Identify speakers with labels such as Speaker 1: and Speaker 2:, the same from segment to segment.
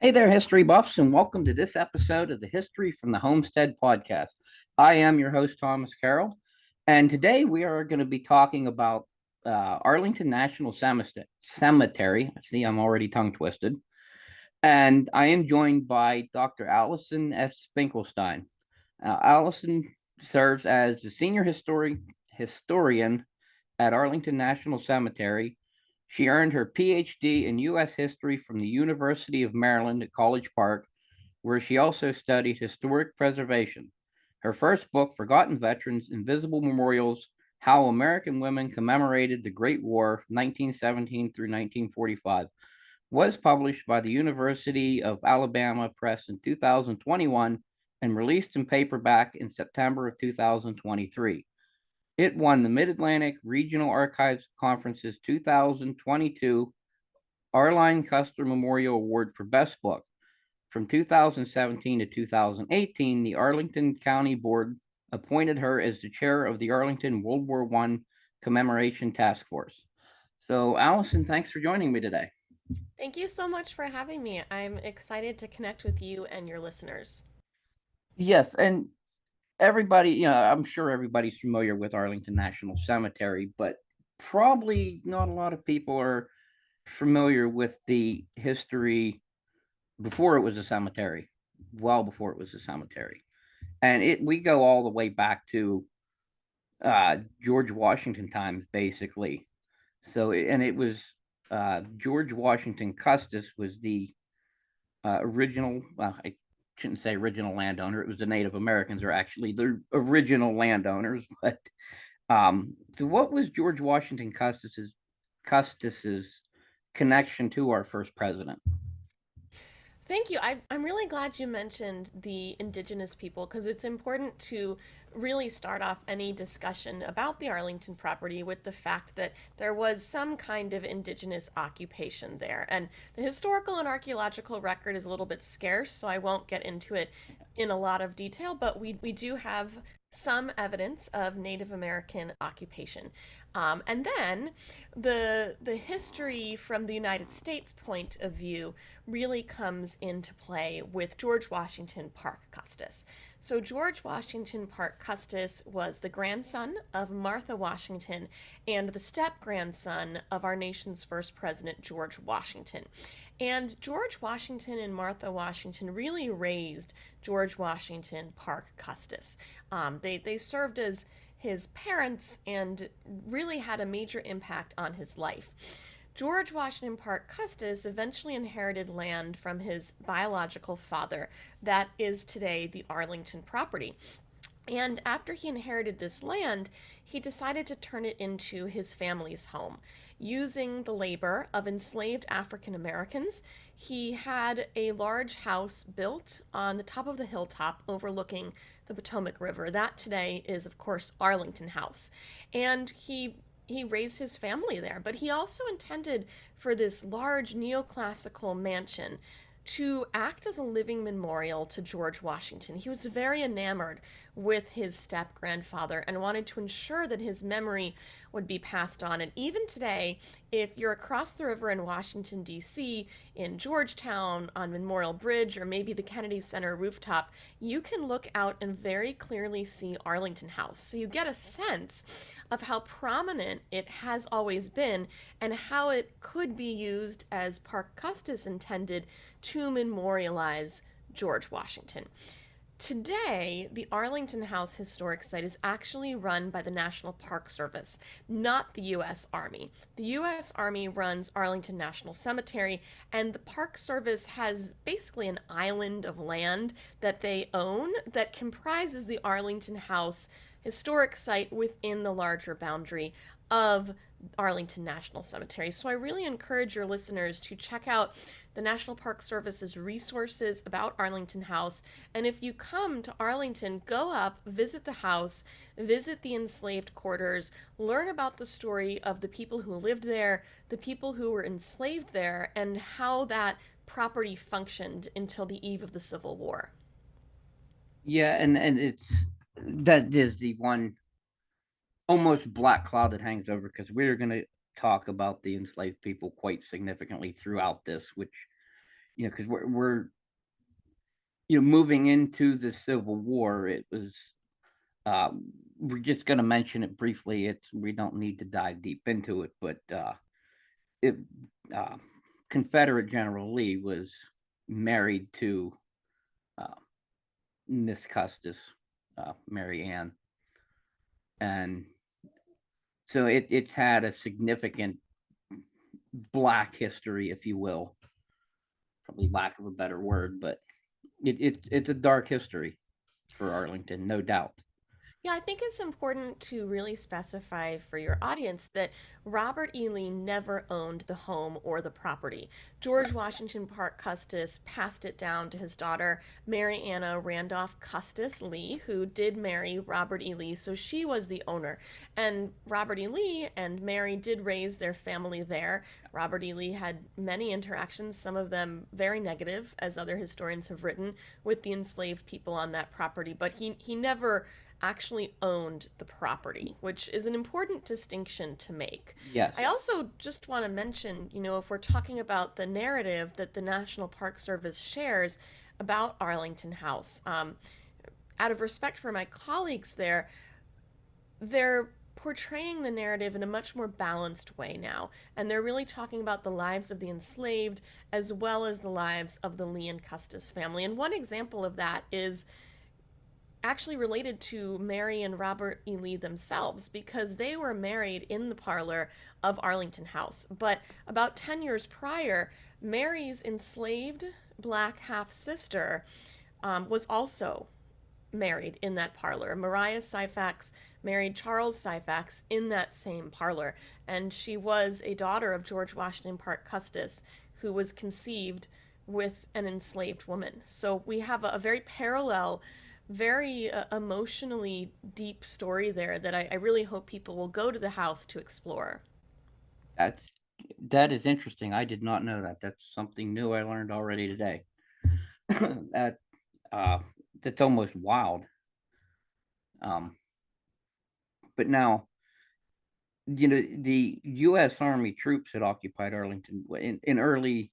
Speaker 1: Hey there, history buffs, and welcome to this episode of the History from the Homestead podcast. I am your host, Thomas Carroll, and today we are going to be talking about Arlington National Cemetery. See, I'm already tongue twisted. And I am joined by Dr. Allison S. Finkelstein. Allison serves as the senior historian at Arlington National Cemetery. She earned her Ph.D. in U.S. history from the University of Maryland at College Park, where she also studied historic preservation. Her first book, Forgotten Veterans Invisible Memorials: How American Women Commemorated the Great War, 1917 through 1945, was published by the University of Alabama Press in 2021 and released in paperback in September of 2023. It won the Mid-Atlantic Regional Archives Conference's 2022 Arline Custer Memorial Award for Best Book. From 2017 to 2018, the Arlington County Board appointed her as the chair of the Arlington World War I Commemoration Task Force. So, Allison, thanks for joining me today.
Speaker 2: Thank you so much for having me. I'm excited to connect with you and your listeners.
Speaker 1: Yes, and everybody, I'm sure everybody's familiar with Arlington National Cemetery, but probably not a lot of people are familiar with the history before it was a cemetery, well before it was a cemetery. And we go all the way back to George Washington times, basically. So, and it was George Washington Custis was the original. Well, I shouldn't say original landowner. It was the Native Americans are actually the original landowners. But so, what was George Washington Custis's connection to our first president?
Speaker 2: Thank you. I'm really glad you mentioned the indigenous people because it's important to really start off any discussion about the Arlington property with the fact that there was some kind of indigenous occupation there. And the historical and archaeological record is a little bit scarce, so I won't get into it in a lot of detail, but we do have some evidence of Native American occupation. And then the history from the United States point of view really comes into play with George Washington Parke Custis. So George Washington Parke Custis was the grandson of Martha Washington and the step-grandson of our nation's first president, George Washington. And George Washington and Martha Washington really raised George Washington Parke Custis. They served as his parents and really had a major impact on his life. George Washington Parke Custis eventually inherited land from his biological father that is today the Arlington property. And after he inherited this land, he decided to turn it into his family's home. Using the labor of enslaved African Americans, he had a large house built on the top of the hilltop overlooking the Potomac River. That today is, of course, Arlington House. And he raised his family there, but he also intended for this large neoclassical mansion to act as a living memorial to George Washington. He was very enamored with his step grandfather and wanted to ensure that his memory would be passed on. And even today, if you're across the river in Washington, D.C., in Georgetown, on Memorial Bridge, or maybe the Kennedy Center rooftop, you can look out and very clearly see Arlington House. So you get a sense of how prominent it has always been and how it could be used as Parke Custis intended to memorialize George Washington. Today, the Arlington House Historic Site is actually run by the National Park Service, not the U.S. Army. The U.S. Army runs Arlington National Cemetery, and the Park Service has basically an island of land that they own that comprises the Arlington House Historic Site within the larger boundary of Arlington National Cemetery. So I really encourage your listeners to check out the National Park Service's resources about Arlington House. And if you come to Arlington, go up, visit the house, visit the enslaved quarters, learn about the story of the people who lived there, the people who were enslaved there, and how that property functioned until the eve of the Civil War.
Speaker 1: Yeah, and it's that is the one almost black cloud that hangs over because we're going to talk about the enslaved people quite significantly throughout this, which because we're moving into the Civil War. It was uh, we're just going to mention it briefly. We don't need to dive deep into it, but it uh, Confederate General Lee was married to uh, Miss Custis, Mary Ann, and so it's had a significant black history, if you will, probably lack of a better word, but it's a dark history for Arlington, no doubt.
Speaker 2: Yeah, I think it's important to really specify for your audience that Robert E. Lee never owned the home or the property. George Washington Parke Custis passed it down to his daughter, Mary Anna Randolph Custis Lee, who did marry Robert E. Lee, so she was the owner. And Robert E. Lee and Mary did raise their family there. Robert E. Lee had many interactions, some of them very negative, as other historians have written, with the enslaved people on that property, but he never actually owned the property, which is an important distinction to make.
Speaker 1: Yes.
Speaker 2: I also just want to mention, if we're talking about the narrative that the National Park Service shares about Arlington House, out of respect for my colleagues there, they're portraying the narrative in a much more balanced way now. And they're really talking about the lives of the enslaved as well as the lives of the Lee and Custis family. And one example of that is actually related to Mary and Robert E. Lee themselves because they were married in the parlor of Arlington House. But about 10 years prior, Mary's enslaved black half sister was also married in that parlor. Mariah Syphax married Charles Syphax in that same parlor. And she was a daughter of George Washington Parke Custis, who was conceived with an enslaved woman. So we have a very parallel, very emotionally deep story there that I really hope people will go to the house to explore.
Speaker 1: That's that is interesting. I did not know that. That's something new I learned already today. that uh, that's almost wild. Um, but now, the U.S. Army troops had occupied Arlington in early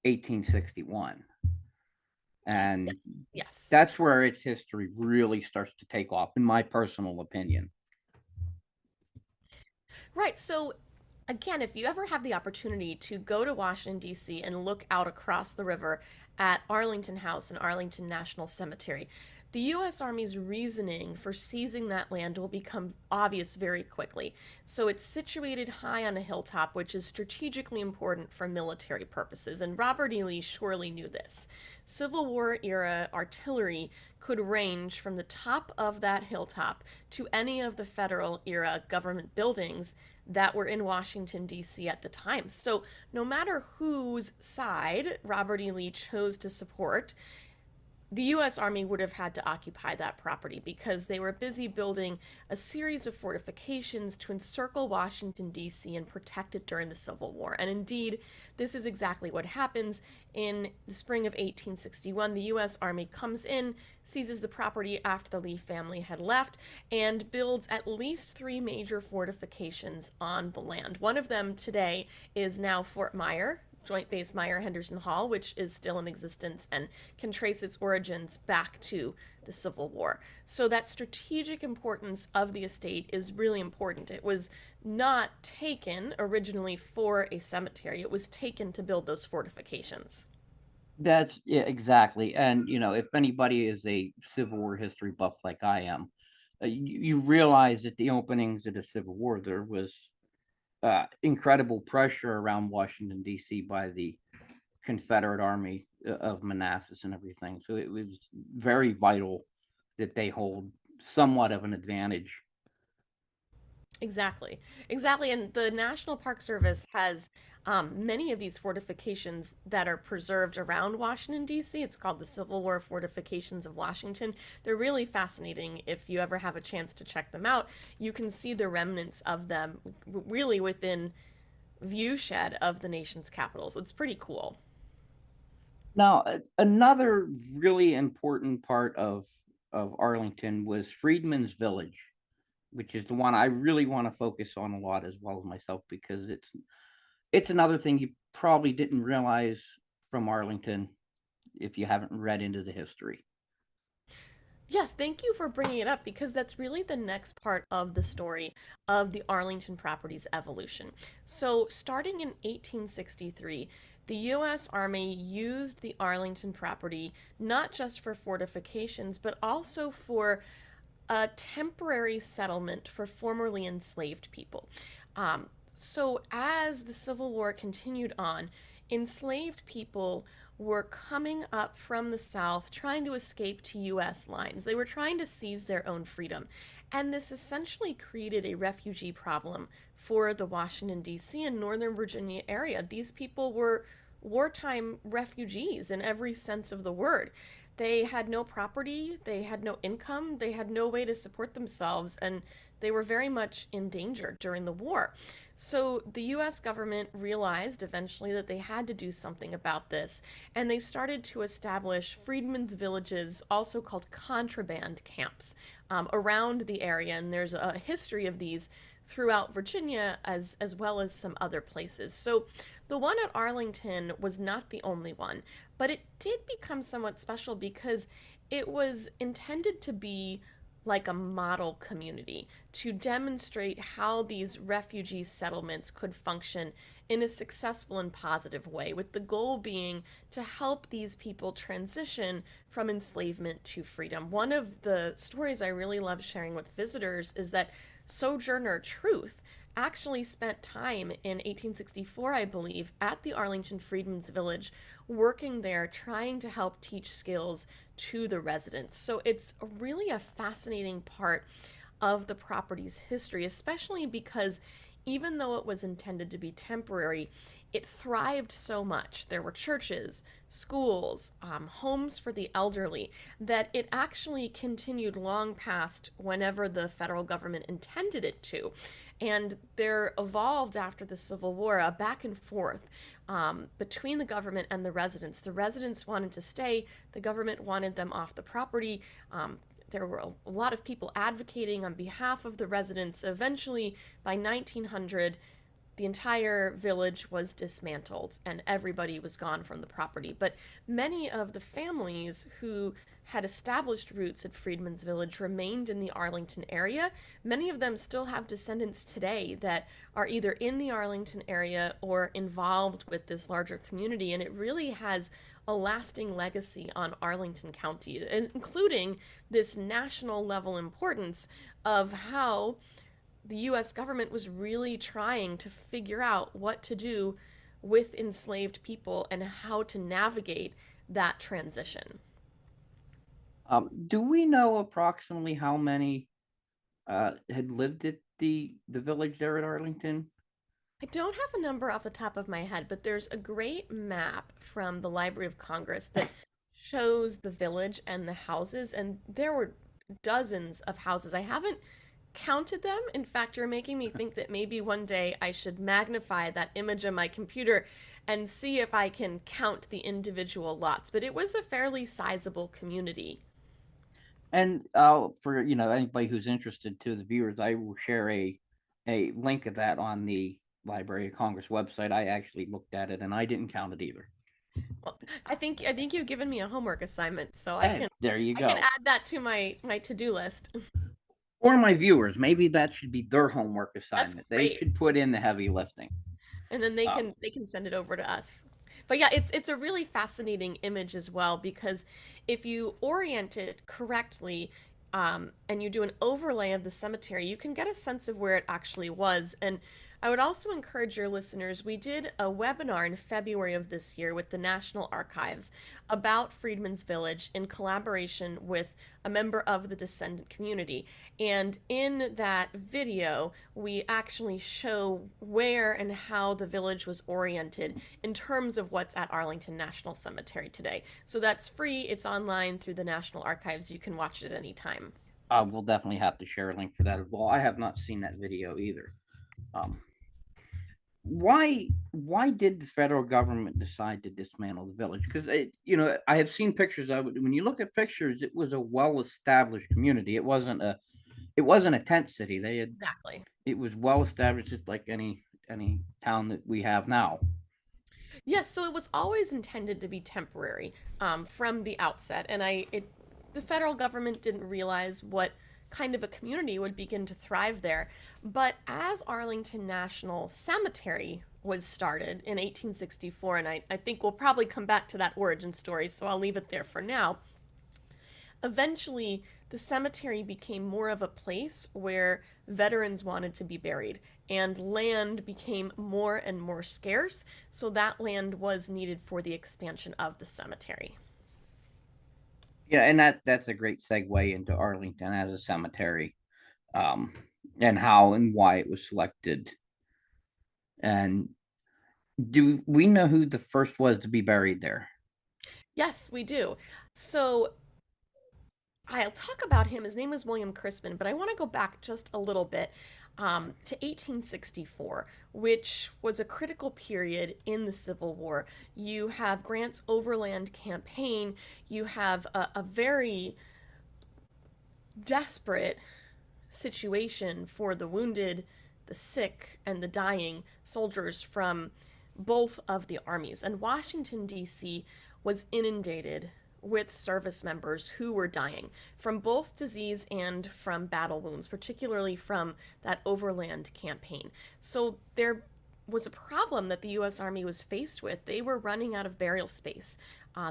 Speaker 1: 1861, and
Speaker 2: Yes, yes.
Speaker 1: that's where its history really starts to take off, in my personal opinion.
Speaker 2: Right. So, again, if you ever have the opportunity to go to Washington, D.C., and look out across the river at Arlington House and Arlington National Cemetery, the U.S. Army's reasoning for seizing that land will become obvious very quickly. So it's situated high on a hilltop, which is strategically important for military purposes, and Robert E. Lee surely knew this. Civil War era artillery could range from the top of that hilltop to any of the federal era government buildings that were in Washington, D.C. at the time. So, no matter whose side Robert E. Lee chose to support, the U.S. Army would have had to occupy that property because they were busy building a series of fortifications to encircle Washington, D.C. and protect it during the Civil War. And indeed, this is exactly what happens. In the spring of 1861, the U.S. Army comes in, seizes the property after the Lee family had left, and builds at least 3 major fortifications on the land. One of them today is now Fort Myer, Joint Base Myer Henderson Hall, which is still in existence and can trace its origins back to the Civil War. So that strategic importance of the estate is really important. It was not taken originally for a cemetery, it was taken to build those fortifications.
Speaker 1: That's yeah, exactly. And if anybody is a Civil War history buff like I am, you realize at the openings of the Civil War there was incredible pressure around Washington D.C. by the Confederate Army of Manassas and everything. So it was very vital that they hold somewhat of an advantage.
Speaker 2: Exactly. Exactly. And the National Park Service has many of these fortifications that are preserved around Washington, D.C. It's called the Civil War Fortifications of Washington. They're really fascinating. If you ever have a chance to check them out, you can see the remnants of them really within viewshed of the nation's capital. So it's pretty cool.
Speaker 1: Now, another really important part of Arlington was Freedman's Village, which is the one I really want to focus on a lot as well as myself because it's another thing you probably didn't realize from Arlington if you haven't read into the history.
Speaker 2: Yes, thank you for bringing it up because that's really the next part of the story of the Arlington property's evolution. So, starting in 1863, the U.S. Army used the Arlington property not just for fortifications, but also for a temporary settlement for formerly enslaved people. Um, so, as the Civil War continued on, enslaved people were coming up from the South trying to escape to U.S. lines. They were trying to seize their own freedom. And this essentially created a refugee problem for the Washington, D.C. and Northern Virginia area. These people were wartime refugees in every sense of the word. They had no property, they had no income, they had no way to support themselves, and they were very much in danger during the war. So the US government realized eventually that they had to do something about this, and they started to establish freedmen's villages, also called contraband camps, around the area. And there's a history of these throughout Virginia as well as some other places. So the one at Arlington was not the only one, but it did become somewhat special because it was intended to be like a model community to demonstrate how these refugee settlements could function in a successful and positive way, with the goal being to help these people transition from enslavement to freedom. One of the stories I really love sharing with visitors is that Sojourner Truth actually spent time in 1864, I believe, at the Arlington Freedmen's Village, working there, trying to help teach skills to the residents. So it's really a fascinating part of the property's history, especially because even though it was intended to be temporary, it thrived so much. There were churches, schools, homes for the elderly, that it actually continued long past whenever the federal government intended it to. And there evolved after the Civil War a back and forth between the government and the residents. The residents wanted to stay, the government wanted them off the property. There were a lot of people advocating on behalf of the residents. Eventually, by 1900, the entire village was dismantled and everybody was gone from the property. But many of the families who had established roots at Freedman's Village remained in the Arlington area. Many of them still have descendants today that are either in the Arlington area or involved with this larger community, and it really has a lasting legacy on Arlington County, including this national level importance of how the US government was really trying to figure out what to do with enslaved people and how to navigate that transition.
Speaker 1: Do we know approximately how many had lived at the village there at Arlington?
Speaker 2: I don't have a number off the top of my head, but there's a great map from the Library of Congress that shows the village and the houses, and there were dozens of houses. I haven't counted them. In fact, you're making me think that maybe one day I should magnify that image on my computer and see if I can count the individual lots. But it was a fairly sizable community.
Speaker 1: And for anybody who's interested, to the viewers, I will share a link of that on the Library of Congress website. I actually looked at it and I didn't count it either.
Speaker 2: Well, I think you've given me a homework assignment, so
Speaker 1: And there you
Speaker 2: I can
Speaker 1: go.
Speaker 2: add that to my to-do list.
Speaker 1: For my viewers, maybe that should be their homework
Speaker 2: That's
Speaker 1: assignment. They
Speaker 2: great.
Speaker 1: should put in the heavy lifting.
Speaker 2: And then they
Speaker 1: Um,
Speaker 2: can send it over to us. But yeah, it's a really fascinating image as well because if you orient it correctly, and you do an overlay of the cemetery, you can get a sense of where it actually was. And I would also encourage your listeners, we did a webinar in February of this year with the National Archives about Freedman's Village in collaboration with a member of the descendant community. And in that video, we actually show where and how the village was oriented in terms of what's at Arlington National Cemetery today. So that's free, it's online through the National Archives. You can watch it at any time.
Speaker 1: we'll definitely have to share a link for that as well. I have not seen that video either. Um, why did the federal government decide to dismantle the village? Because I have seen pictures of it. When you look at pictures, it was a well-established community. It wasn't a tent city.
Speaker 2: Exactly.
Speaker 1: It was well established, just like any town that we have now.
Speaker 2: Yes, so it was always intended to be temporary from the outset, and the federal government didn't realize what kind of a community would begin to thrive there. But as Arlington National Cemetery was started in 1864, and I think we'll probably come back to that origin story, so I'll leave it there for now. Eventually, the cemetery became more of a place where veterans wanted to be buried, and land became more and more scarce, so that land was needed for the expansion of the cemetery.
Speaker 1: Yeah, and that's a great segue into Arlington as a cemetery, um, and how and why it was selected. And do we know who the first was to be buried there?
Speaker 2: Yes, we do. So I'll talk about him. His name was William Crispin, but I want to go back just a little bit to 1864, which was a critical period in the Civil War. You have Grant's overland campaign, you have a very desperate situation for the wounded, the sick, and the dying soldiers from both of the armies. And Washington, D.C. was inundated with service members who were dying from both disease and from battle wounds, particularly from that overland campaign. So there was a problem that the U.S. Army was faced with. They were running out of burial space.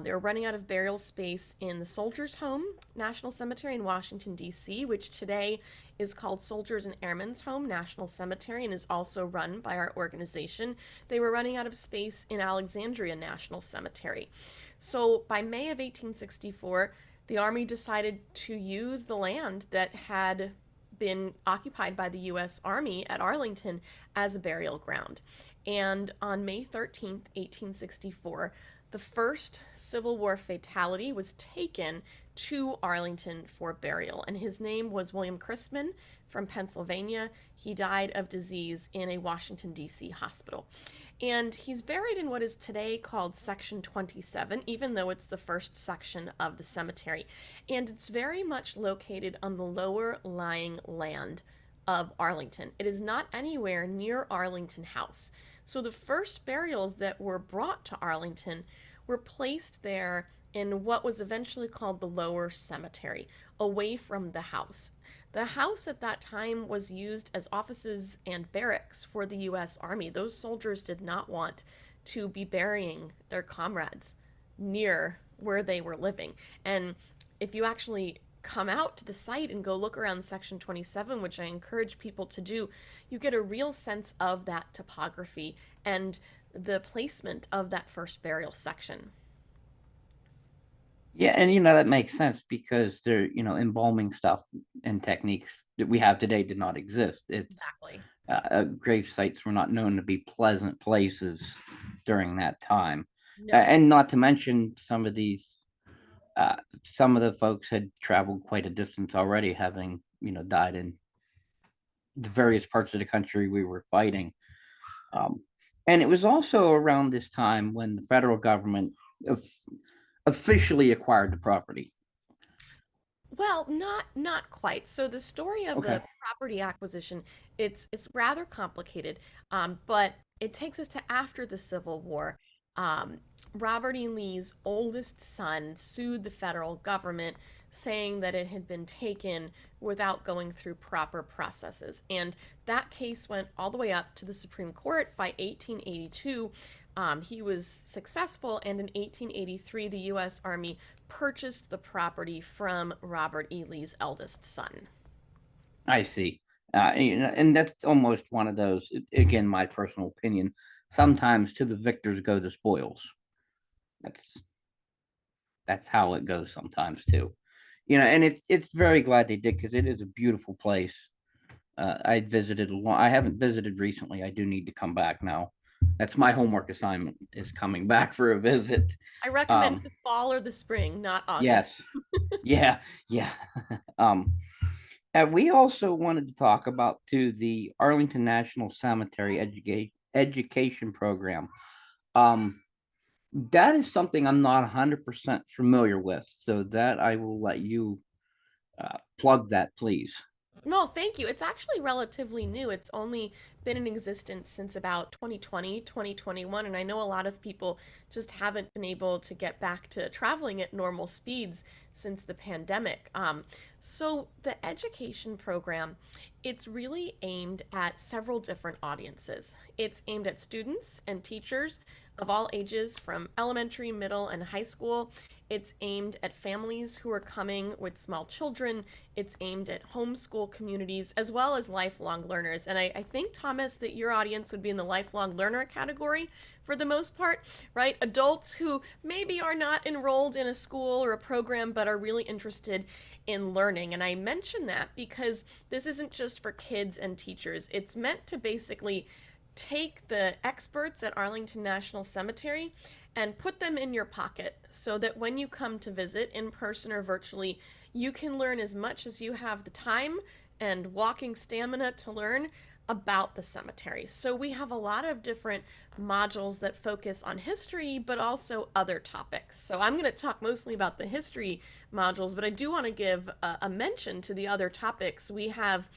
Speaker 2: They were running out of burial space in the Soldiers' Home National Cemetery in Washington, D.C., which today is called Soldiers and Airmen's Home National Cemetery and is also run by our organization. They were running out of space in Alexandria National Cemetery. So by May of 1864, the Army decided to use the land that had been occupied by the U.S. Army at Arlington as a burial ground. And on May 13th, 1864, the first Civil War fatality was taken to Arlington for burial, and his name was William Crispin from Pennsylvania. He died of disease in a Washington, D.C. hospital. And he's buried in what is today called Section 27, even though it's the first section of the cemetery. And it's very much located on the lower lying land of Arlington. It is not anywhere near Arlington House. So the first burials that were brought to Arlington were placed there in what was eventually called the lower cemetery, away from the house. The house at that time was used as offices and barracks for the U.S. Army. Those soldiers did not want to be burying their comrades near where they were living. And if you actually come out to the site and go look around Section 27, which I encourage people to do, you get a real sense of that topography and the placement of that first burial section.
Speaker 1: Yeah, and that makes sense because they're, embalming stuff and techniques that we have today did not exist. It's
Speaker 2: Exactly.
Speaker 1: grave sites were not known to be pleasant places during that time.
Speaker 2: No.
Speaker 1: And not to mention some of the folks had traveled quite a distance already, having, died in the various parts of the country we were fighting. Um, and it was also around this time when the federal government of, officially acquired the property.
Speaker 2: Well, not quite. So the story of
Speaker 1: Okay.
Speaker 2: the property acquisition, it's rather complicated, but it takes us to after the Civil War. Um, Robert E. Lee's oldest son sued the federal government, saying that it had been taken without going through proper processes, and that case went all the way up to the Supreme Court by 1882. He was successful, and in 1883, the U.S. Army purchased the property from Robert E. Lee's eldest son.
Speaker 1: I see. And that's almost one of those, again, my personal opinion. Sometimes to the victors go the spoils. That's that's how it goes sometimes too. And it's very glad they did because it is a beautiful place. I visited a lot. I haven't visited recently. I do need to come back now. That's my homework assignment is coming back for a visit.
Speaker 2: I recommend
Speaker 1: Um,
Speaker 2: the fall or the spring, not August.
Speaker 1: yes, yeah, yeah. um, and we also wanted to talk about too the Arlington National Cemetery education program. Um, that is something I'm not 100% familiar with, so that I will let you plug that, please.
Speaker 2: No, thank you. It's actually relatively new. It's only been in existence since about 2020, 2021, and I know a lot of people just haven't been able to get back to traveling at normal speeds since the pandemic. So the education program, it's really aimed at several different audiences. It's aimed at students and teachers of all ages from elementary, middle, and high school. It's aimed at families who are coming with small children. It's aimed at homeschool communities as well as lifelong learners. And I think, Thomas, that your audience would be in the lifelong learner category for the most part, right? Adults who maybe are not enrolled in a school or a program but are really interested in learning. And I mention that because this isn't just for kids and teachers, it's meant to basically take the experts at Arlington National Cemetery and put them in your pocket so that when you come to visit in person or virtually, you can learn as much as you have the time and walking stamina to learn about the cemetery. So we have a lot of different modules that focus on history, but also other topics. So I'm going to talk mostly about the history modules, but I do want to give a mention to the other topics. We have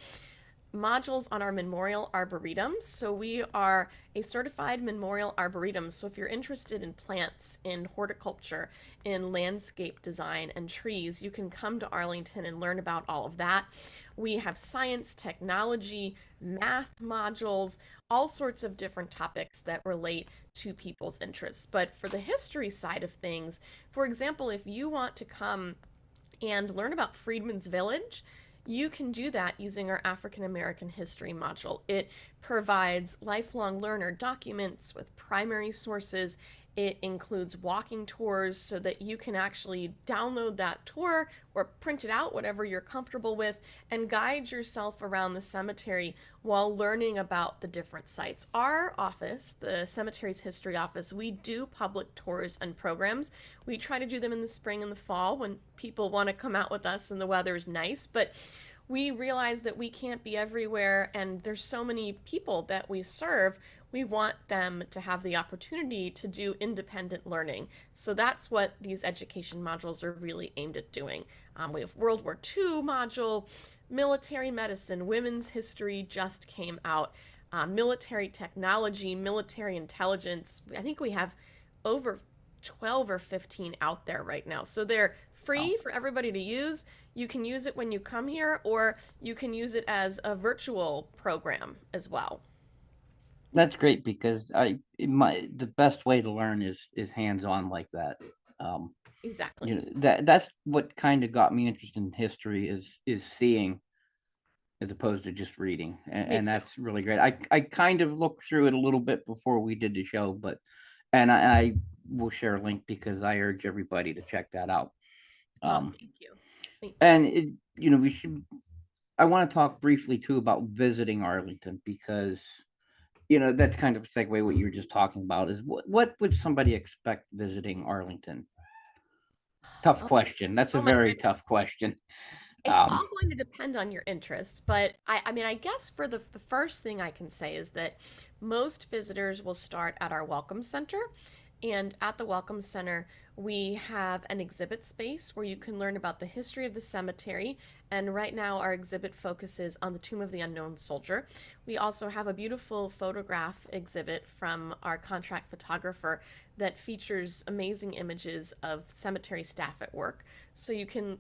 Speaker 2: modules on our memorial arboretums. So we are a certified memorial arboretum. So if you're interested in plants, in horticulture, in landscape design and trees, you can come to Arlington and learn about all of that. We have science, technology, math modules, all sorts of different topics that relate to people's interests. But for the history side of things, for example, if you want to come and learn about Freedman's Village, you can do that using our African American history module. It provides lifelong learner documents with primary sources. It includes walking tours so that you can actually download that tour or print it out, whatever you're comfortable with, and guide yourself around the cemetery while learning about the different sites. Our office, the cemetery's history office, we do public tours and programs. We try to do them in the spring and the fall when people want to come out with us and the weather is nice, but we realize that we can't be everywhere and there's so many people that we serve. We want them to have the opportunity to do independent learning. So that's what these education modules are really aimed at doing. We have World War II module, military medicine, women's history just came out, military technology, military intelligence. I think we have over 12 or 15 out there right now. So they're free for everybody to use. You can use it when you come here, or you can use it as a virtual program as well.
Speaker 1: That's great because the best way to learn is hands-on like that. Um,
Speaker 2: Exactly.
Speaker 1: that's what kind of got me interested in history is seeing as opposed to just reading,
Speaker 2: Me
Speaker 1: and
Speaker 2: too.
Speaker 1: that's really great. I kind of looked through it a little bit before we did the show, but and I will share a link because I urge everybody to check that out.
Speaker 2: Oh,
Speaker 1: Um,
Speaker 2: thank you. Thank you.
Speaker 1: and we should. I want to talk briefly too about visiting Arlington because that's kind of a segue what you were just talking about is what would somebody expect visiting Arlington? Tough
Speaker 2: Oh,
Speaker 1: question. That's a
Speaker 2: oh my
Speaker 1: very tough
Speaker 2: goodness.
Speaker 1: question.
Speaker 2: It's
Speaker 1: Um,
Speaker 2: all going to depend on your interest, but I mean, I guess for the first thing I can say is that most visitors will start at our Welcome Center. And at the Welcome Center, we have an exhibit space where you can learn about the history of the cemetery. And right now, our exhibit focuses on the Tomb of the Unknown Soldier. We also have a beautiful photograph exhibit from our contract photographer that features amazing images of cemetery staff at work. So you can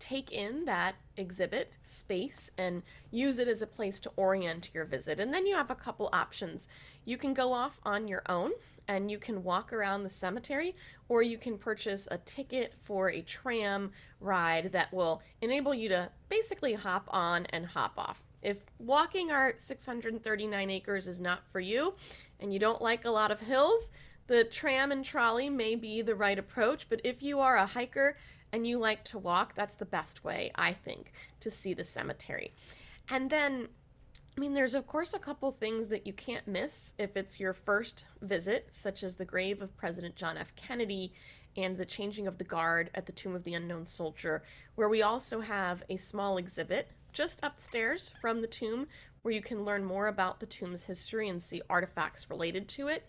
Speaker 2: take in that exhibit space and use it as a place to orient your visit. And then you have a couple options. You can go off on your own and you can walk around the cemetery, or you can purchase a ticket for a tram ride that will enable you to basically hop on and hop off. If walking our 639 acres is not for you and you don't like a lot of hills, the tram and trolley may be the right approach, but if you are a hiker and you like to walk, that's the best way, I think, to see the cemetery. And then, I mean, there's of course a couple things that you can't miss if it's your first visit, such as the grave of President John F. Kennedy and the changing of the guard at the Tomb of the Unknown Soldier, where we also have a small exhibit just upstairs from the tomb where you can learn more about the tomb's history and see artifacts related to it.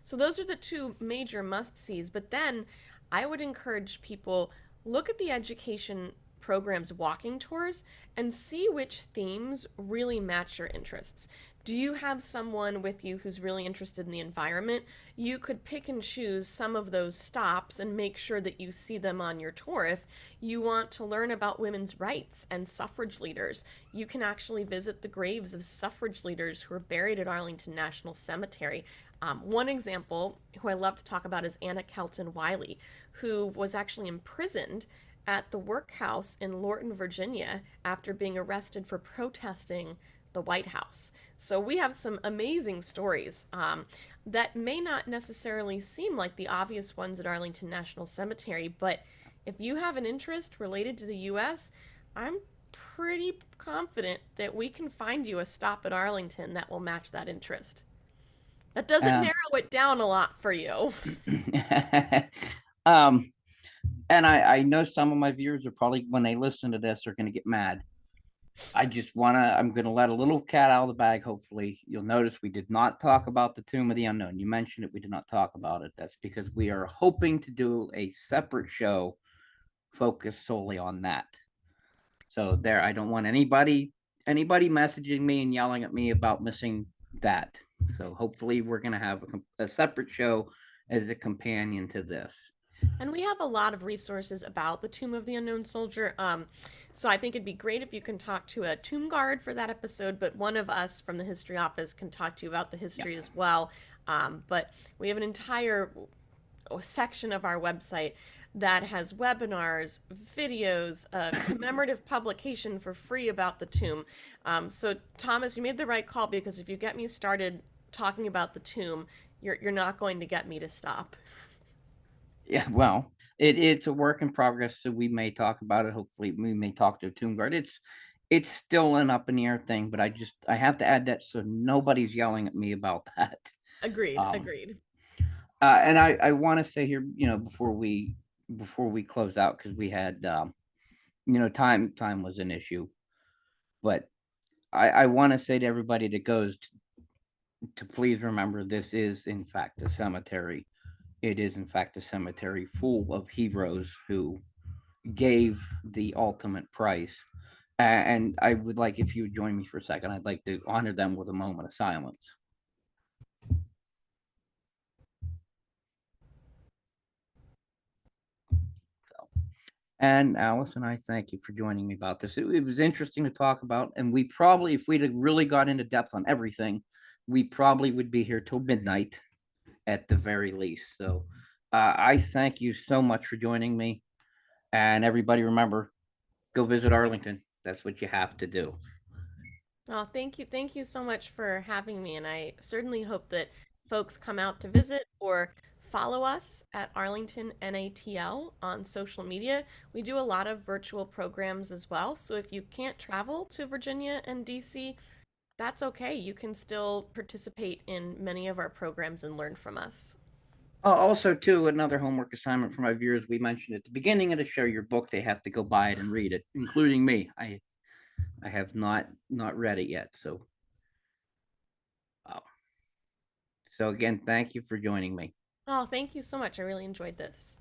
Speaker 2: So those are the two major must-sees, but then I would encourage people look at the education programs walking tours and see which themes really match your interests. Do you have someone with you who's really interested in the environment? You could pick and choose some of those stops and make sure that you see them on your tour. If you want to learn about women's rights and suffrage leaders, you can actually visit the graves of suffrage leaders who are buried at Arlington National Cemetery. One example, who I love to talk about, is Anna Kelton Wiley, who was actually imprisoned at the workhouse in Lorton, Virginia, after being arrested for protesting the White House. So we have some amazing stories that may not necessarily seem like the obvious ones at Arlington National Cemetery, but if you have an interest related to the U.S., I'm pretty confident that we can find you a stop at Arlington that will match that interest. That doesn't
Speaker 1: Um,
Speaker 2: narrow it down a lot for you.
Speaker 1: um, and I know some of my viewers are probably, when they listen to this, are going to get mad. I'm going to let a little cat out of the bag. Hopefully, you'll notice we did not talk about the Tomb of the Unknown. You mentioned it. We did not talk about it. That's because we are hoping to do a separate show focused solely on that. So there, I don't want anybody messaging me and yelling at me about missing that. So hopefully, we're going to have a separate show as a companion to this.
Speaker 2: And we have a lot of resources about the Tomb of the Unknown Soldier. So I think it'd be great if you can talk to a tomb guard for that episode, but one of us from the history office can talk to you about the
Speaker 1: Yeah.
Speaker 2: history as well. But we have an entire section of our website that has webinars, videos, a commemorative publication for free about the tomb. So Thomas, you made the right call, because if you get me started talking about the tomb, you're not going to get me to stop.
Speaker 1: Yeah, well, it's a work in progress, so we may talk about it. Hopefully, we may talk to a tomb guard. It's still an up in the air thing, but I have to add that so nobody's yelling at me about that.
Speaker 2: Agreed,
Speaker 1: Um,
Speaker 2: agreed.
Speaker 1: and I want to say here, before we close out, because we had time was an issue, but I want to say to everybody that goes to please remember this is in fact a cemetery. It is in fact a cemetery full of heroes who gave the ultimate price. And I would like, if you would join me for a second, I'd like to honor them with a moment of silence. So, and Allison, I thank you for joining me about this. It was interesting to talk about, and we probably, if we'd have really got into depth on everything, we probably would be here till midnight at the very least. So, I thank you so much for joining me. And everybody, remember, go visit Arlington. That's what you have to do.
Speaker 2: Oh, thank you. Thank you so much for having me. And I certainly hope that folks come out to visit or follow us at Arlington NATL on social media. We do a lot of virtual programs as well. So if you can't travel to Virginia and DC, that's okay. You can still participate in many of our programs and learn from us.
Speaker 1: Also, too, another homework assignment for my viewers. We mentioned at the beginning of the show, your book, they have to go buy it and read it, including me. I have not read it yet. Uh, so again, thank you for joining me.
Speaker 2: Oh, thank you so much. I really enjoyed this.